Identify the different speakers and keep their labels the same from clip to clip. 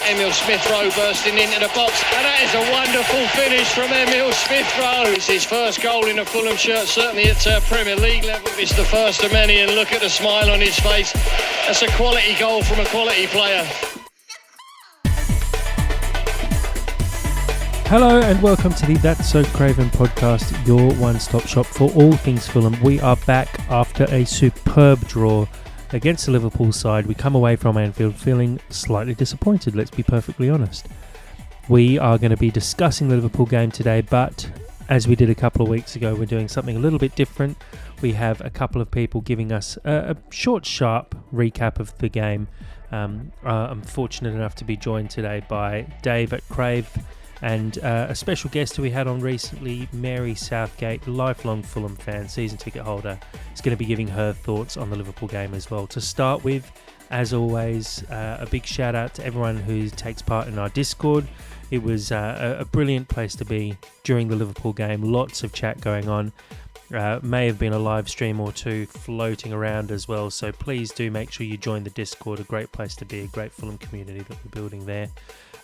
Speaker 1: Emil Smith-Rowe bursting into the box, and that is a wonderful finish from Emil Smith-Rowe. It's his first goal in a Fulham shirt, certainly at Premier League level. It's the first of many, and look at the smile on his face. That's a quality goal from a quality player.
Speaker 2: Hello and welcome to the That's So Craven podcast, your one-stop shop for all things Fulham. We are back after a superb draw against the Liverpool side. We come away from Anfield feeling slightly disappointed, let's be perfectly honest. We are going to be discussing the Liverpool game today, but as we did a couple of weeks ago, we're doing something a little bit different. We have a couple of people giving us a short, sharp recap of the game. I'm fortunate enough to be joined today by Dave at Crave, and a special guest who we had on recently, Mary Southgate, lifelong Fulham fan, season ticket holder, is going to be giving her thoughts on the Liverpool game as well. To start with, as always, a big shout out to everyone who takes part in our Discord. It was a brilliant place to be during the Liverpool game, lots of chat going on. May have been a live stream or two floating around as well, so please do make sure you join the Discord, a great place to be, a great Fulham community that we're building there.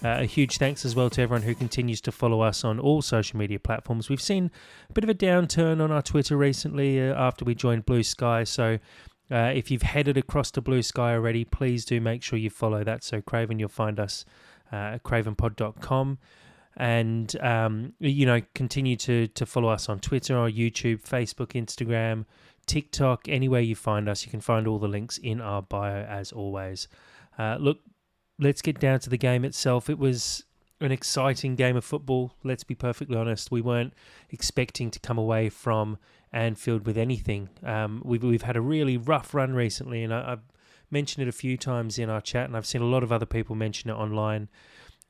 Speaker 2: A huge thanks as well to everyone who continues to follow us on all social media platforms. We've seen a bit of a downturn on our Twitter recently after we joined Blue Sky, so if you've headed across to Blue Sky already, please do make sure you follow that. So Craven, you'll find us at cravenpod.com, and continue to follow us on Twitter or YouTube, Facebook, Instagram, TikTok, anywhere you find us. You can find all the links in our bio as always. Look, let's get down to the game itself. It was an exciting game of football, let's be perfectly honest. We weren't expecting to come away from Anfield with anything. We've had a really rough run recently, and I've mentioned it a few times in our chat, and I've seen a lot of other people mention it online.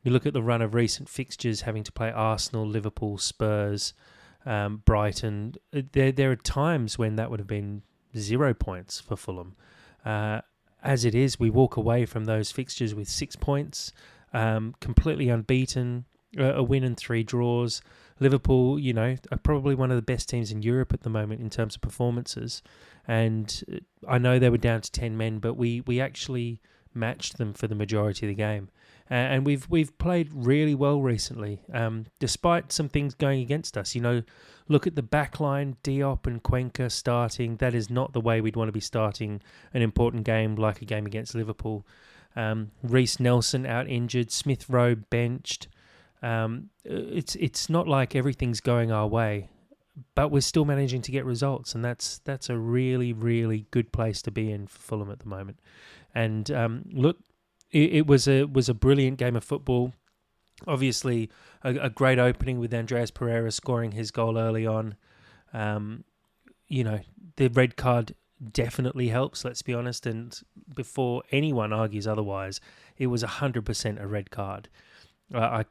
Speaker 2: You look at the run of recent fixtures, having to play Arsenal, Liverpool, Spurs, Brighton. There are times when that would have been 0 points for Fulham. As it is, we walk away from those fixtures with 6 points, completely unbeaten, a win and 3 draws. Liverpool, are probably one of the best teams in Europe at the moment in terms of performances. And I know they were down to 10 men, but we actually matched them for the majority of the game. And we've played really well recently, despite some things going against us. Look at the back line, Diop and Cuenca starting. That is not the way we'd want to be starting an important game like a game against Liverpool. Reece Nelson out injured, Smith-Rowe benched. It's not like everything's going our way, but we're still managing to get results, and that's a really, really good place to be in for Fulham at the moment. And look, it was a brilliant game of football. Obviously, a great opening with Andreas Pereira scoring his goal early on. The red card definitely helps, let's be honest. And before anyone argues otherwise, it was 100% a red card. I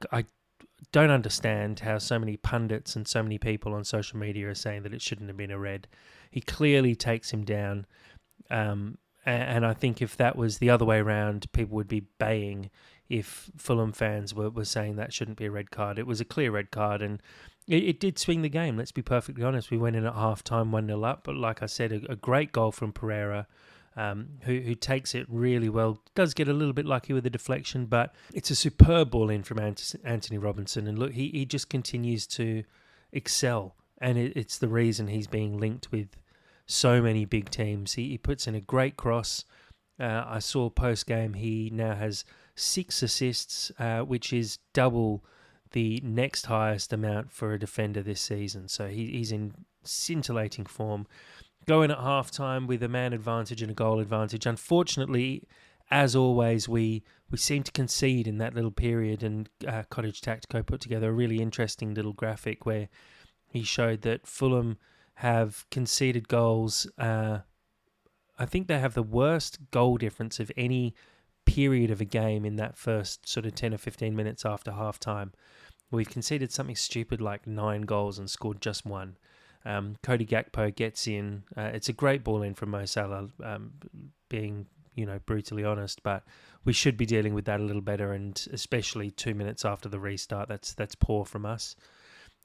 Speaker 2: don't understand how so many pundits and so many people on social media are saying that it shouldn't have been a red. He clearly takes him down. And I think if that was the other way around, people would be baying if Fulham fans were saying that shouldn't be a red card. It was a clear red card, and it did swing the game, let's be perfectly honest. We went in at half-time 1-0 up, but like I said, a great goal from Pereira, who takes it really well. Does get a little bit lucky with the deflection, but it's a superb ball in from Anthony Robinson. And look, he just continues to excel, and it's the reason he's being linked with so many big teams. He puts in a great cross. I saw post-game he now has 6 assists, which is double the next highest amount for a defender this season. So he's in scintillating form. Going at half-time with a man advantage and a goal advantage. Unfortunately, as always, we seem to concede in that little period, and Cottage Tactico put together a really interesting little graphic where he showed that Fulham have conceded goals. I think they have the worst goal difference of any period of a game in that first sort of 10 or 15 minutes after half-time. We've conceded something stupid like 9 goals and scored just 1. Cody Gakpo gets in. It's a great ball in from Mo Salah, being brutally honest, but we should be dealing with that a little better, and especially 2 minutes after the restart, that's poor from us.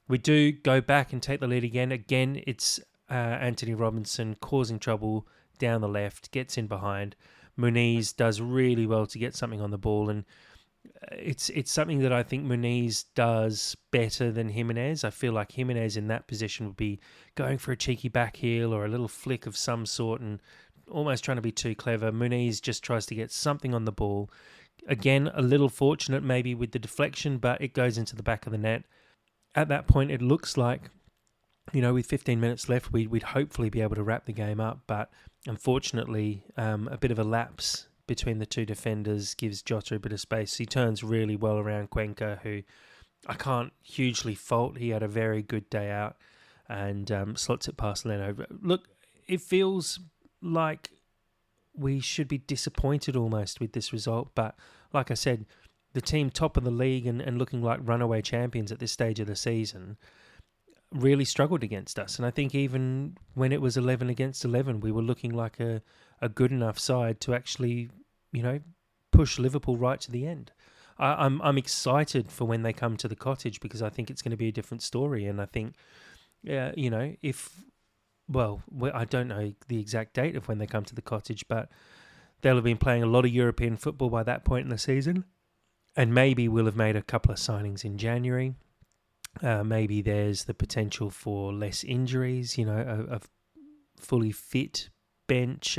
Speaker 2: We do go back and take the lead again. Again, it's Anthony Robinson causing trouble down the left, gets in behind. Muniz does really well to get something on the ball, and it's something that I think Muniz does better than Jimenez. I feel like Jimenez in that position would be going for a cheeky back heel or a little flick of some sort and almost trying to be too clever. Muniz just tries to get something on the ball. Again, a little fortunate maybe with the deflection, but it goes into the back of the net. At that point, it looks like, with 15 minutes left, we'd hopefully be able to wrap the game up. But unfortunately, a bit of a lapse between the two defenders gives Jota a bit of space. He turns really well around Cuenca, who I can't hugely fault. He had a very good day out and slots it past Leno. Look, it feels like we should be disappointed almost with this result. But like I said, the team top of the league and looking like runaway champions at this stage of the season really struggled against us. And I think even when it was 11 against 11, we were looking like a good enough side to actually, push Liverpool right to the end. I'm excited for when they come to the Cottage because I think it's going to be a different story. And I think, I don't know the exact date of when they come to the Cottage, but they'll have been playing a lot of European football by that point in the season. And maybe we'll have made a couple of signings in January. Maybe there's the potential for less injuries, a fully fit bench,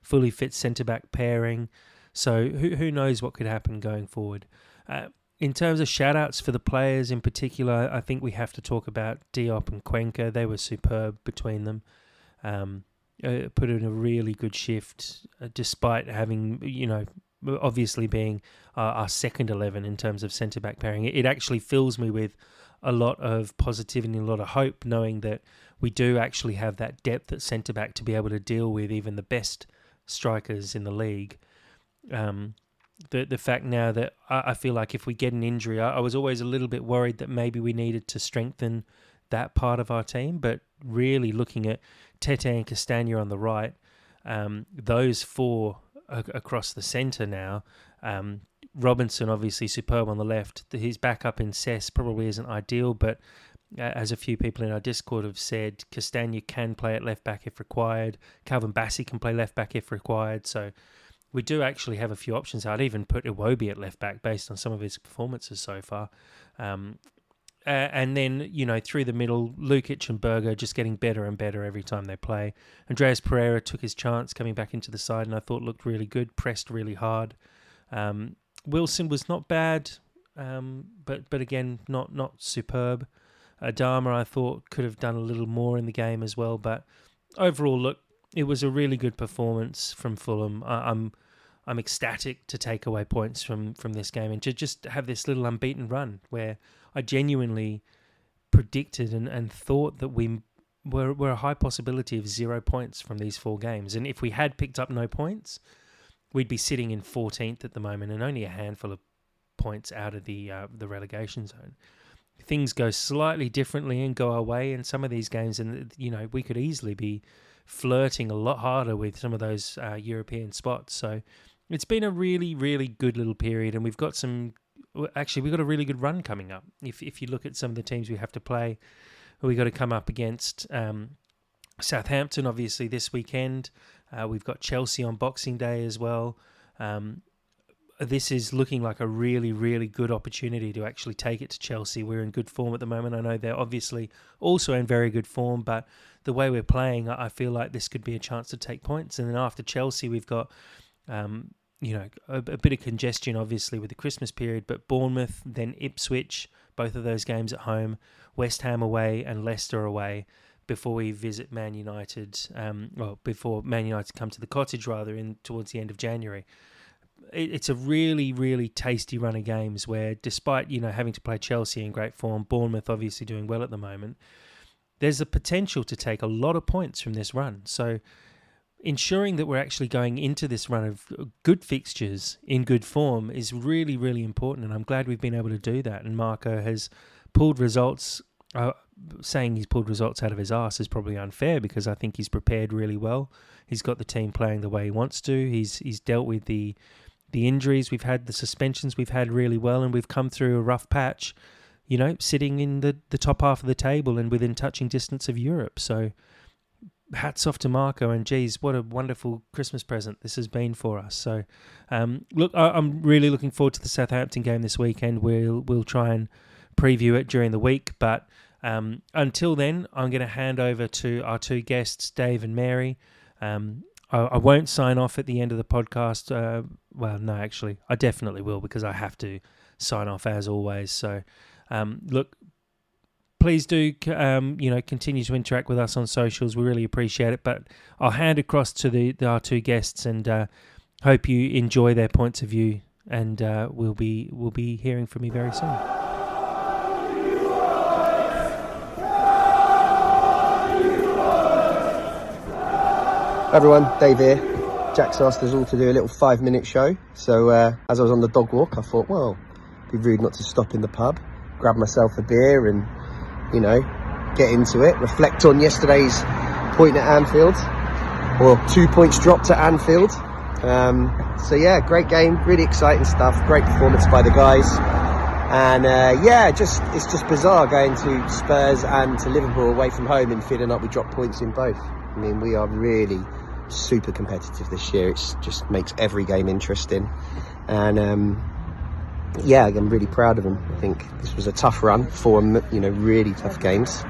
Speaker 2: fully fit centre-back pairing. So who knows what could happen going forward. In terms of shout-outs for the players in particular, I think we have to talk about Diop and Cuenca. They were superb between them. Put in a really good shift, despite having, obviously being our second 11 in terms of centre-back pairing. It actually fills me with a lot of positivity and a lot of hope, knowing that we do actually have that depth at centre-back to be able to deal with even the best strikers in the league. The fact now that I feel like if we get an injury, I was always a little bit worried that maybe we needed to strengthen that part of our team, but really looking at Tete and Castagna on the right, those four across the centre now, Robinson obviously superb on the left. His backup in Cess probably isn't ideal, but as a few people in our Discord have said, Castagna can play at left back if required. Calvin Bassey can play left back if required. So we do actually have a few options. I'd even put Iwobi at left back based on some of his performances so far. And then, through the middle, Lukic and Berger just getting better and better every time they play. Andreas Pereira took his chance coming back into the side and I thought looked really good, pressed really hard. Wilson was not bad, but again, not superb. Adama, I thought, could have done a little more in the game as well. But overall, look, it was a really good performance from Fulham. I'm ecstatic to take away points from this game and to just have this little unbeaten run where I genuinely predicted and thought that we were a high possibility of 0 points from these 4 games. And if we had picked up no points, we'd be sitting in 14th at the moment and only a handful of points out of the relegation zone. Things go slightly differently and go our way in some of these games, and we could easily be flirting a lot harder with some of those European spots. So it's been a really, really good little period, and we've got a really good run coming up. If you look at some of the teams we have to play, we got to come up against Southampton, obviously, this weekend. We've got Chelsea on Boxing Day as well. This is looking like a really, really good opportunity to actually take it to Chelsea. We're in good form at the moment. I know they're obviously also in very good form, but the way we're playing, I feel like this could be a chance to take points. And then after Chelsea, we've got, a bit of congestion, obviously, with the Christmas period, but Bournemouth, then Ipswich, both of those games at home, West Ham away and Leicester away, before we visit Man United, before Man United come to the Cottage, towards the end of January. It's a really, really tasty run of games where, despite, having to play Chelsea in great form, Bournemouth obviously doing well at the moment, there's a potential to take a lot of points from this run. So ensuring that we're actually going into this run of good fixtures in good form is really, really important. And I'm glad we've been able to do that. And Marco has pulled results. Saying he's pulled results out of his arse is probably unfair because I think he's prepared really well. He's got the team playing the way he wants to. He's dealt with the injuries we've had, the suspensions we've had really well, and we've come through a rough patch, sitting in the top half of the table and within touching distance of Europe. So hats off to Marco, and geez, what a wonderful Christmas present this has been for us. So, look, I'm really looking forward to the Southampton game this weekend. We'll try and preview it during the week, but until then, I'm going to hand over to our two guests, Dave and Mary. I won't sign off at the end of the podcast. Well, no, actually, I definitely will, because I have to sign off as always. So, look, please do, continue to interact with us on socials. We really appreciate it. But I'll hand across to our two guests, and hope you enjoy their points of view. And we'll be hearing from you very soon.
Speaker 3: Everyone, Dave here. Jack's asked us all to do a little 5-minute show. So as I was on the dog walk, I thought, well, it'd be rude not to stop in the pub, grab myself a beer and, get into it. Reflect on yesterday's point at Anfield, or 2 points dropped at Anfield. So yeah, great game, really exciting stuff. Great performance by the guys. And it's just bizarre going to Spurs and to Liverpool away from home and feeling like we dropped points in both. I mean, we are really super competitive this year. It just makes every game interesting. And I'm really proud of them. I think this was a tough run, 4 really tough games,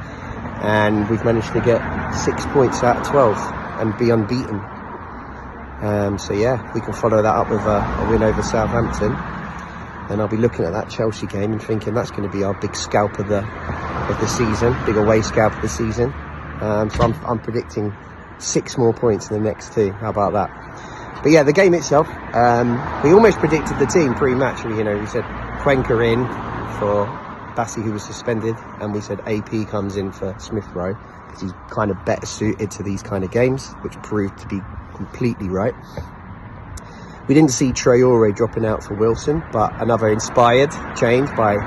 Speaker 3: and we've managed to get 6 points out of 12 and be unbeaten. We can follow that up with a win over Southampton, and I'll be looking at that Chelsea game and thinking that's going to be our big scalp of the season, big away scalp of the season. So I'm predicting 6 more points in the next 2. How about that? But yeah, the game itself, we almost predicted the team pre-match. We said Cuenca in for Bassi, who was suspended, and we said AP comes in for Smith Rowe, because he's kind of better suited to these kind of games, which proved to be completely right. We didn't see Traore dropping out for Wilson, but another inspired change by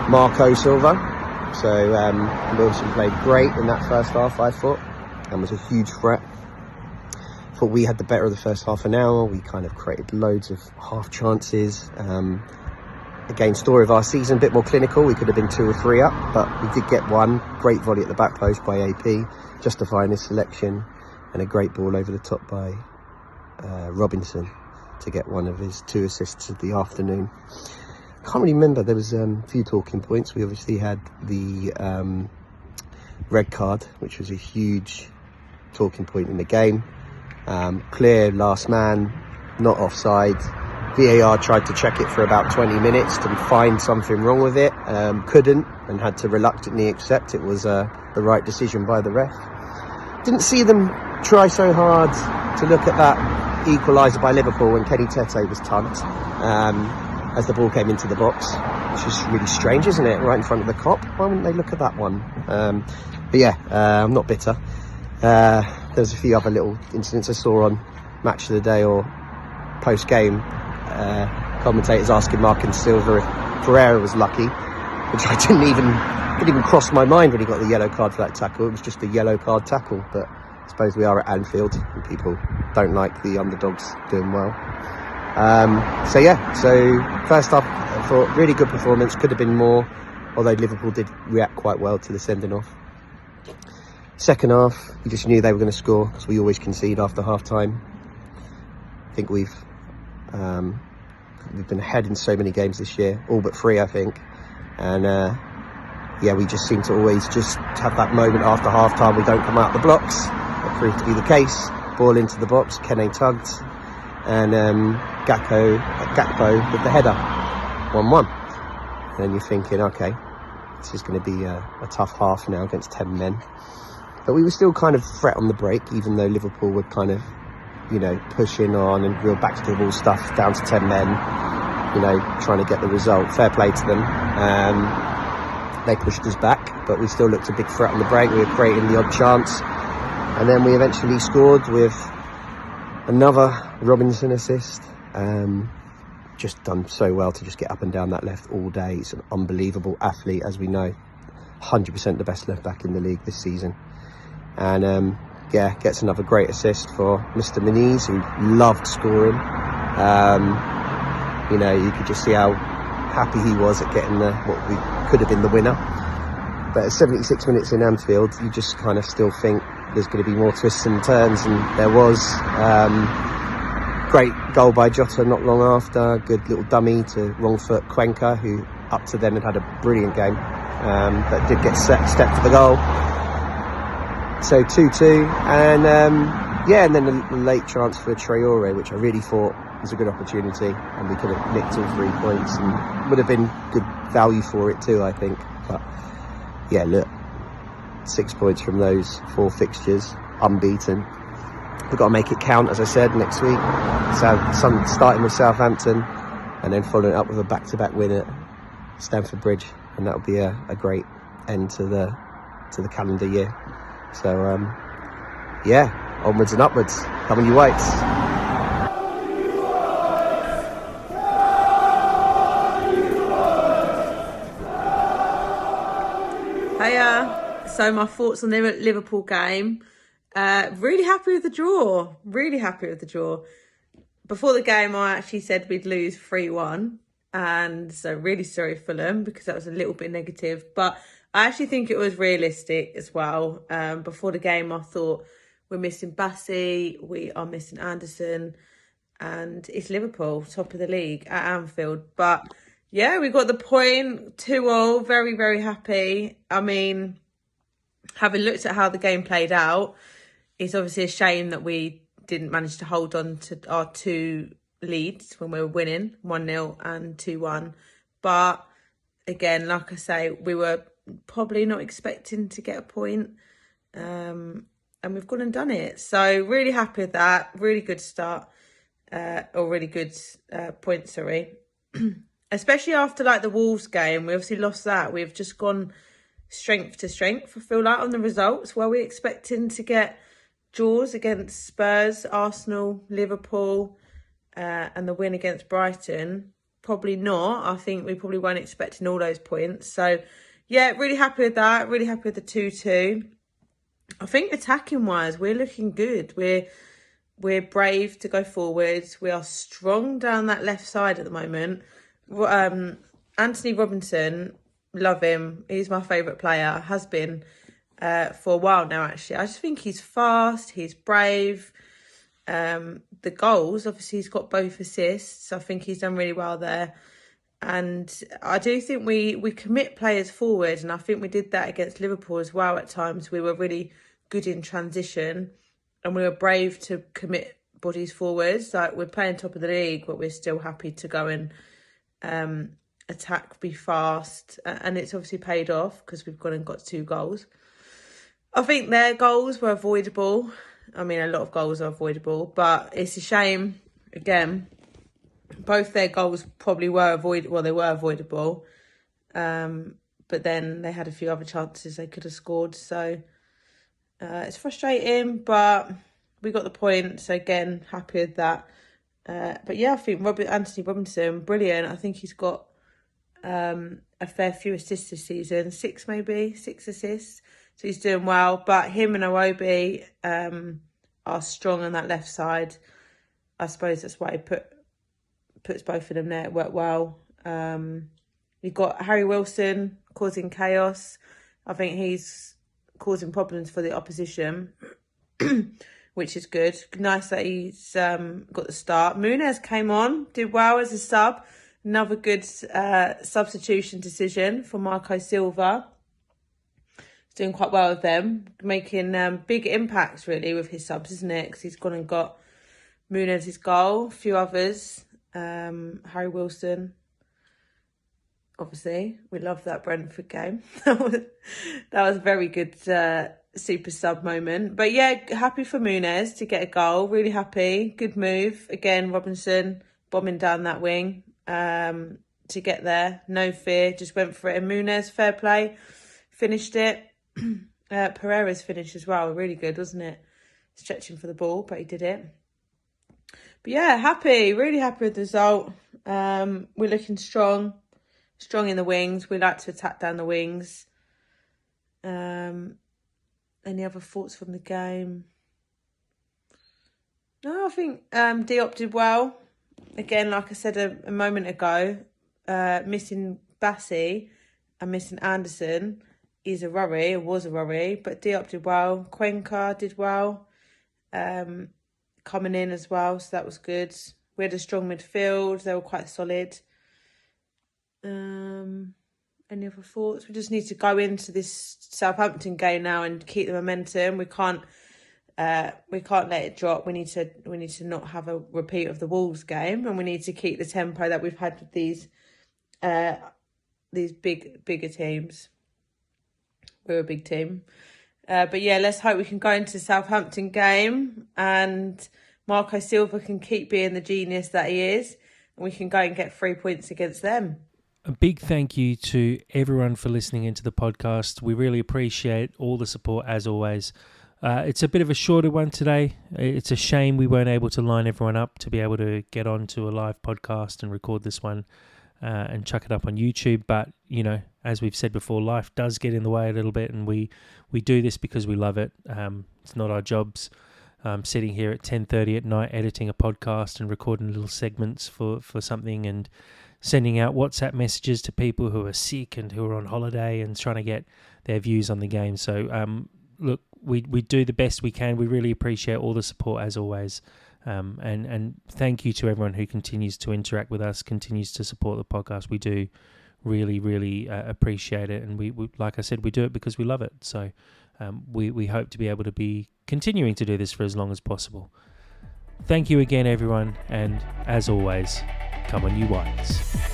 Speaker 3: Marco Silva. So Wilson played great in that first half, I thought, and was a huge threat. Thought we had the better of the first half an hour. We kind of created loads of half chances. Again, story of our season, a bit more clinical. We could have been 2 or 3 up, but we did get one great volley at the back post by AP, justifying his selection, and a great ball over the top by Robinson to get one of his 2 assists of the afternoon. Can't really remember. There was a few talking points. We obviously had the red card, which was a huge talking point in the game. Clear last man, not offside. VAR tried to check it for about 20 minutes to find something wrong with it. Couldn't, and had to reluctantly accept it was the right decision by the ref. Didn't see them try so hard to look at that equaliser by Liverpool when Kenny Tete was tugged. As the ball came into the box, which is really strange, isn't it? Right in front of the cop. Why wouldn't they look at that one? I'm not bitter. There's a few other little incidents I saw on Match of the Day or post game. Commentators asking Mark Silva if Pereira was lucky, which I didn't even cross my mind when he got the yellow card for that tackle. It was just a yellow card tackle, but I suppose we are at Anfield and people don't like the underdogs doing well. So first half, I thought really good performance, could have been more, although Liverpool did react quite well to the sending off. Second half, you just knew they were going to score, because we always concede after half time. I think we've been ahead in so many games this year, all but 3, I think. And we just seem to always just have that moment after half time we don't come out the blocks. That proved to be the case. Ball into the box, Kene tugged, and Gakpo with the header, 1-1. And then you're thinking, okay, this is going to be a tough half now against 10 men. But we were still kind of threat on the break, even though Liverpool were kind of, pushing on and real back to the wall stuff, down to 10 men, trying to get the result. Fair play to them. They pushed us back, but we still looked a big threat on the break. We were creating the odd chance. And then we eventually scored with another Robinson assist. Just done so well to just get up and down that left all day. He's an unbelievable athlete, as we know. 100% the best left back in the league this season. And gets another great assist for Mr. Muniz, who loved scoring. You could just see how happy he was at getting what we could have been the winner. But at 76 minutes in Anfield, you just kind of still think, there's going to be more twists and turns, and there was. Great goal by Jota not long after. Good little dummy to wrong foot Cuenca, who up to then had a brilliant game, but did get stepped for the goal. So 2-2, and and then the late chance for Traore, which I really thought was a good opportunity, and we could have nicked all 3 points and would have been good value for it too, I think. But yeah, look, 6 points from those 4 fixtures, unbeaten. We've got to make it count, as I said, next week. So, starting with Southampton and then following it up with a back-to-back win at Stamford Bridge, and that'll be a great end to the calendar year. So onwards and upwards. Come on, you whites.
Speaker 4: Hiya. So my thoughts on the Liverpool game. Really happy with the draw. Really happy with the draw. Before the game, I actually said we'd lose 3-1. And so really sorry, Fulham, because that was a little bit negative. But I actually think it was realistic as well. Before the game, I thought we're missing Bassey, we are missing Anderson, and it's Liverpool, top of the league at Anfield. But yeah, we got the point, 2-2, very, very happy. I mean, having looked at how the game played out, it's obviously a shame that we didn't manage to hold on to our 2 leads when we were winning, 1-0 and 2-1. But again, like I say, we were probably not expecting to get a point. And we've gone and done it. So really happy with that. Really good start. Or really good point, sorry. Especially after like the Wolves game. We obviously lost that. We've just gone strength to strength, I feel like, on the results. Were we expecting to get draws against Spurs, Arsenal, Liverpool, and the win against Brighton? Probably not. I think we probably weren't expecting all those points. So yeah, really happy with that. Really happy with the 2-2. I think attacking wise, we're looking good. We're brave to go forwards. We are strong down that left side at the moment. Anthony Robinson, love him. He's my favourite player. Has been for a while now, actually. I just think he's fast. He's brave. The goals, obviously, he's got both assists. I think he's done really well there. And I do think we commit players forward, and I think we did that against Liverpool as well at times. We were really good in transition, and we were brave to commit bodies forwards. Like, we're playing top of the league, but we're still happy to go and attack, be fast, and it's obviously paid off because we've gone and got 2 goals. I think their goals were avoidable. I mean, a lot of goals are avoidable, but it's a shame, again, both their goals probably were avoidable. Well, they were avoidable, but then they had a few other chances they could have scored. So it's frustrating, but we got the point. So again, happy with that. But yeah, I think Anthony Robinson, brilliant. I think he's got a fair few assists this season, 6 assists. So he's doing well. But him and Iwobi are strong on that left side. I suppose that's why he puts both of them there. It worked well. You've got Harry Wilson causing chaos. I think he's causing problems for the opposition, which is good. Nice that he's got the start. Muniz came on, did well as a sub. Another good substitution decision for Marco Silva. He's doing quite well with them, making big impacts really with his subs, isn't it? Because he's gone and got Munez's goal, a few others. Harry Wilson, obviously, we love that Brentford game. that was a very good super sub moment. But yeah, happy for Muniz to get a goal. Really happy. Good move. Again, Robinson bombing down that wing to get there. No fear. Just went for it. And Muniz, fair play. Finished it. Pereira's finish as well. Really good, wasn't it? Stretching for the ball, but he did it. But yeah, happy. Really happy with the result. We're looking strong. Strong in the wings. We like to attack down the wings. Any other thoughts from the game? No, I think Diop did well. Again, like I said a moment ago, missing Bassey and missing Anderson. is a worry, or was a worry, but Diop did well. Cuenca did well, coming in as well, so that was good. We had a strong midfield, they were quite solid. Any other thoughts? We just need to go into this Southampton game now and keep the momentum. We can't let it drop. We need to not have a repeat of the Wolves game, and we need to keep the tempo that we've had with these bigger teams. We're a big team, but yeah, let's hope we can go into the Southampton game and Marco Silva can keep being the genius that he is, and we can go and get 3 points against them.
Speaker 2: A big thank you to everyone for listening into the podcast. We really appreciate all the support as always. It's a bit of a shorter one today. It's a shame we weren't able to line everyone up to be able to get on to a live podcast and record this one and chuck it up on YouTube. But, you know, as we've said before, life does get in the way a little bit, and we do this because we love it. It's not our jobs. Sitting here at 10:30 at night editing a podcast and recording little segments for something and sending out WhatsApp messages to people who are sick and who are on holiday and trying to get their views on the game. So, look, we do the best we can. We really appreciate all the support as always. And thank you to everyone who continues to interact with us, continues to support the podcast. We do really, really appreciate it. And we, like I said, we do it because we love it. So we hope to be able to be continuing to do this for as long as possible. Thank you again, everyone. And as always, come on, you Whites.